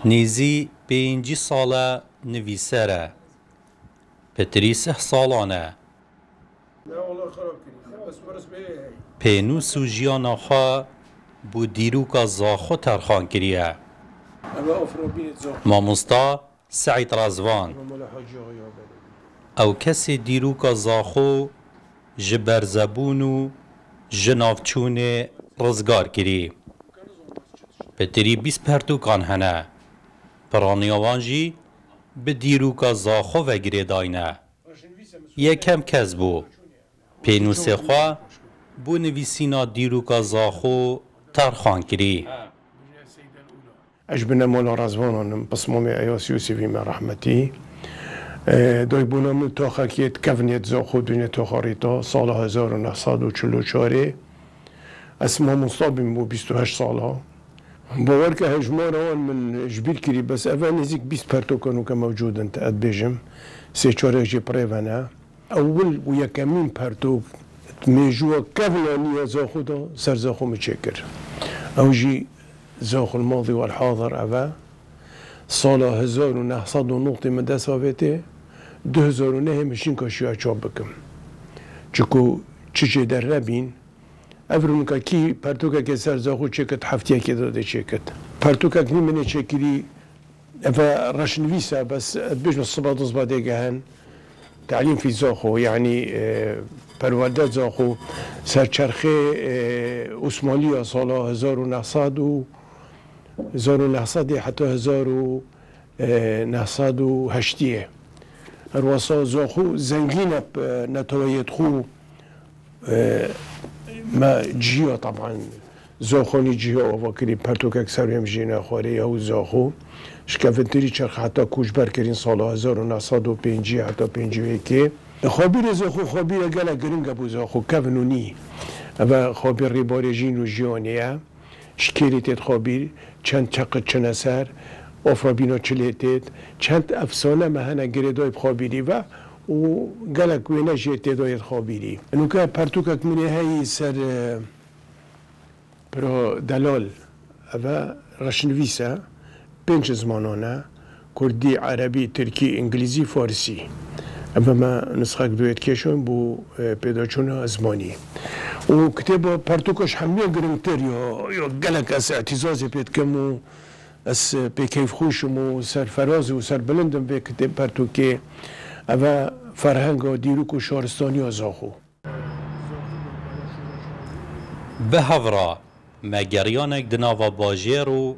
نیزی 5 ساله نویسره پتری 6 سالانه پینوس و جیانا خواه بو دیروکا زاخو ترخان کریه ماموستا سعید رزوان او کسی دیروکا زاخو جبر زبون و جنافچون رزگار کری پتری 20 پرتوکان هنه پرانیاوان جی به دیروکا زاخو و گریداینه یکم کس بو پینوس خواه بو نویسینا دیروکا زاخو ترخان کری اجبنا مولا رزوانم بصمومي اياس يوسفي من رحمتي دوی بونم تا خاکیت کفنیت زاخو دنیا تا خاریتا سال 1944 اسمها مصابیم بو 28 ساله باور که هجمار آن من جبیر کری بس اول نزیک 20 پرتوکانو که موجود انت اد بیجم سه چاره جی پریوانه اول و یکمین پرتوک میجوا کفنانی زاخو دا سر زاخو مچکر او جی زاخو الماضي والحاضر أبا سال 1990 مدى صافته 2009 مشين كاشيا چاب بكم چكو چيچه در ربين افرمكا كي پرتوكا كي سر زاخو چكت حفتيا كي داده چكت پرتوكا كني مني چكري افا رشنويسا بس بيجن الصباط زبادي جهن تعليم في زاخو يعني پروردت زاخو سرچرخه عثمانية سال 1900 حتى 1908 الوصا زاخو زنجينة نتويت خو ما جيو طبعا زاخوني جيو وكري برتوك اكثر يم جينا خوري او زاخو شكافتري چرخ حتى كوجبر كرين سال 1905 حتى 51 خابير زاخو خابير قال گرنگ ابو زاخو كفنوني اما خابير ريبارجين و جيونيه شکریتت خابیر چند چقد چند اثر افرابینا چلیتت چند افسانه مهنه گریدای خابیری و گلک وینه جیت دایت خابیری نوکه پرتوکک منی هایی سر برا دلال و رشنویسه 5 زمانانه کردی عربی ترکی انگلیزی فارسی اما ما نسخه دویت کشون بو پیداچون ازمانی و كتابه پرتوكش حمية قرنتر يا قالك اس اعتزازي بيت كمو اس بكيف خوشم و سر فرازي و سر بلندم به كتاب پرتوكي اوا فرهنگ ديروك و شارستاني و زاخو به هفرا مگریانک دناوا باجیر و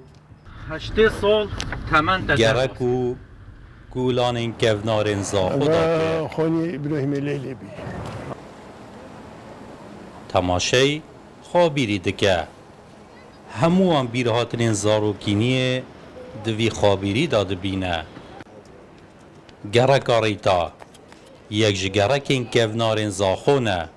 8 سال تمن گرک و گولان کفنارن زاخو داده خاني ابراهيم الليلي بي تماشای خابیری دکه هموان بیرهاترین زاروکینی دوی خابیری داده بینه گرک آریتا یک جگرکین کفنارین زاخونه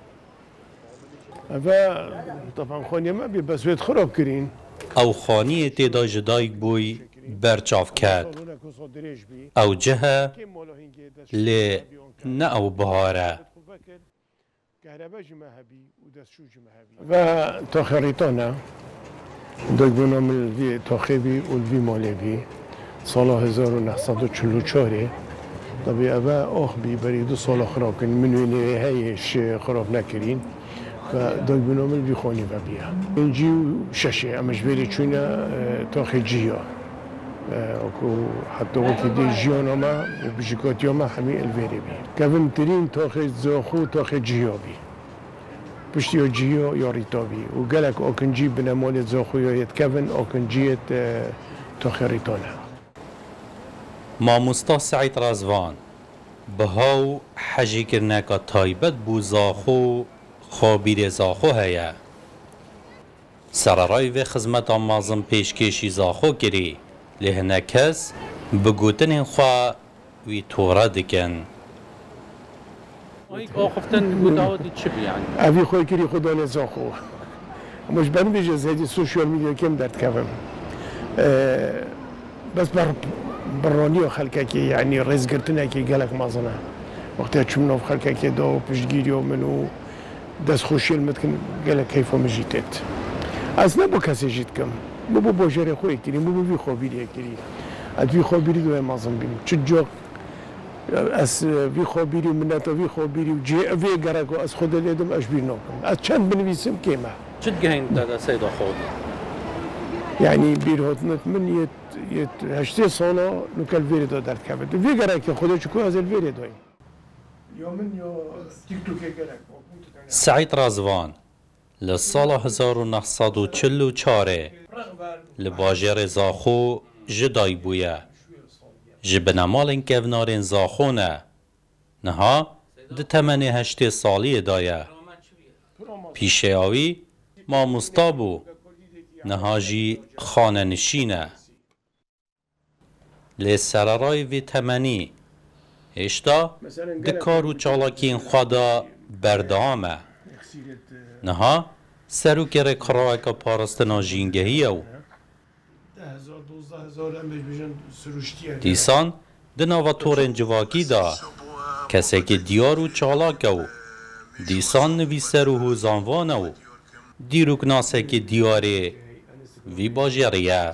اما طبعا خاني ما بي بس بيت خراب كرين او خانی تیدا جدایک بوی برچاف کرد او جهه لی نه او بهاره و تا خریطانه دوی بنام الوی تاخیبی و الوی مالوی سال 1944 طبعی اوه آخ بی بری 2 سال خراب کنین منوینه هایش خراب نکرین و دوی بنام الوی خانی و بیا اینجی ششه امش بری چونه تاخی جیا اكو حتى وقت دي جيونا ما وبشكوت يوما حمي الفيري بي كفن ترين تاخي زاخو تاخي جيابي بشتيو جيو ياريتابي وقالك اوكن جيب بنا مال زاخو يا كفن اوكن جيت تاخي ريتانا ماموستا سعید رزوان بهاو حجی کرنکا تایبت بو زاخو خابیر زاخو هیا سرارای و خدمت آمازم پیشکشی زاخو کری لهنه کس بگوتن خواه وی توره دکن آخفتن گوداودی چی بیانی؟ اوی خواه کری خدا نزاخو مش برم بیجه زیدی سوشیال میدیا کم درد کفم بس برانی و خلقه که یعنی رز گرتنه که گلک مازنه وقتی چون ناف خلقه که دا و پشگیری و منو دست خوشیل متکن گلک کیفا مجیتت از نبا کسی جید کم بابا باجر خوی کری بابا بی خوابیری کری ادوی خبری دوی مازن بینیم چه جا از وی خبری منت وی خبری و جی وی گرگو از خود لیدم اش بیر نکنم از چند بنویسم کیمه چه گهین داده سیدا خودی یعنی بیر هاتنت من یه 8 سالا نکل ویری دا درد کرد وی گرگ که خدا چکو از الویری دایی یا من یا تیک توک گرگ سعید رازوان لسال 1944 لباجر زاخو جدای بویه جبنمال کفنارین زاخو نه نها ده تمن 8 سالی دایه پیشه آوی ما مستابو نهاجی خانه نشینه لی سرارای وی تمنی هشتا دکار و چالاکین خوادا بردامه نها سرو کره کراوکا پارستنا جینگهی او دیسان دناوا تورن جواکی دا کسی که دیار و چالاک او دیسان نویسر و هوزانوان او دیروک ناسه که دیاره وی باجریه